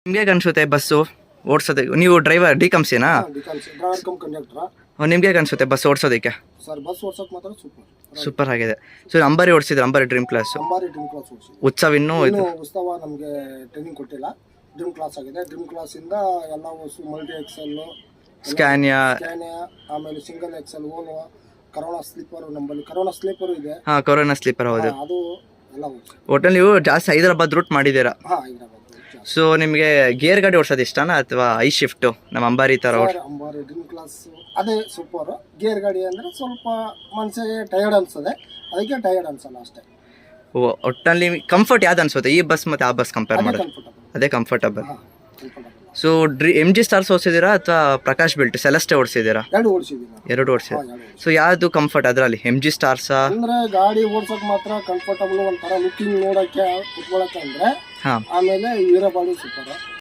ನಿಮ್ಗೆ ಅನ್ಸುತ್ತೆ ಬಸ್ಸು ಓಡಿಸೋದಕ್ಕೆ? ನೀವು ಡ್ರೈವರ್ ಡಿಕಮ್ಸಿನಾ? Driver cum conductor. ನಿಮ್ಗೆ ಅನ್ಸುತ್ತೆ ಬಸ್ ಓಡಿಸೋದಕ್ಕೆ? ಸರ್ ಬಸ್ ಓಡ್ಸೋಕೆ ಮಾತ್ರ ಸೂಪರ್ ಆಗಿದೆ. ಸೊ ಅಂಬಾರಿ ಓಡಿಸಿದ್ರೆ, Ambari dream class. Ambari dream class ಓಡಿಸಿ. ಉತ್ಸವ ಇನ್ನೂ ಉತ್ಸವ ನಮಗೆ ಟ್ರೈನಿಂಗ್ ಕೊಟ್ಟಿಲ್ಲ. ಡ್ರೀಮ್ ಕ್ಲಾಸ್ ಆಗಿದೆ. ಡ್ರೀಮ್ ಕ್ಲಾಸ್ ಇಂದ ಎಲ್ಲ ಮಲ್ಟಿ ಎಕ್ಸೆಲ್, ಸ್ಕ್ಯಾನಿಯಾ, ಆಮೇಲೆ ಸಿಂಗಲ್ ಎಕ್ಸೆಲ್, ಓನೋ, ಕರೋನಾ ಸ್ಲೀಪರ್. ನಮ್ಮಲ್ಲಿ ಕರೋನಾ ಸ್ಲೀಪರ್ ಇದೆ. Corona sleeper. ಹೌದು. ಅದು ಎಲ್ಲ ಒಟ್ಟಲ್ಲಿ ನೀವು ಜಾಸ್ತಿ ಹೈದರಾಬಾದ್ ರೂಟ್ ಮಾಡಿದ್ದೀರಾ? ಹೈದರಾಬಾದ್. ಸೊ ನಿಮಗೆ ಗೇರ್ ಗಾಡಿ ಓಡಿಸೋದು ಇಷ್ಟನಾ ಅಥವಾ ಐ ಶಿಫ್ಟು ನಮ್ಮ ಅಂಬಾರಿ ಥರ? ಅಂಬಾರಿ ಡ್ರೀಮ್ ಕ್ಲಾಸ್ ಅದೇ ಸೂಪರ್. ಗೇರ್ ಗಾಡಿ ಅಂದರೆ ಸ್ವಲ್ಪ ಮನಸ್ಸಿಗೆ ಟಯರ್ಡ್ ಅನ್ಸದೆ, ಅದಕ್ಕೆ ಟಯರ್ಡ್ ಅನ್ಸಲ್ಲ ಅಷ್ಟೇ. ಒಟ್ಟಲ್ಲಿ ಕಂಫರ್ಟ್ ಯಾವ್ದು ಅನ್ಸುತ್ತೆ ಈ ಬಸ್ ಮತ್ತು ಆ ಬಸ್ ಕಂಪೇರ್ ಮಾಡೋದು? ಅದೇ ಕಂಫರ್ಟಬಲ್. ಸೊ MG ಸ್ಟಾರ್ಸ್ ಓಡಿಸಿದ್ದೀರಾ ಅಥವಾ ಪ್ರಕಾಶ್ ಬಿಲ್ಟ್ ಸೆಲೆಸ್ಟೆ ಓಡಿಸಿದ್ದೀರಾ? ಎರಡು ಓಡಿಸಿದ್ದೀರಾ. ಸೊ ಯಾವುದು ಕಂಫರ್ಟ್ ಅದರಲ್ಲಿ, MG ಸ್ಟಾರ್ಸಾ? ಅಂದ್ರೆ ಗಾಡಿ ಓಡ್ಸೋಕೆ ಮಾತ್ರ ಕಂಫರ್ಟಬಲ್, ಒಂಥರ ಲುಕಿಂಗ್ ನೋಡೋಕ್ಕೆ ಕುತ್ಕೊಳ್ಳೋಕೆ ಅಂದ್ರೆ. ಆಮೇಲೆ ವೀರಬಾಡಿ ಸೂಪರ್.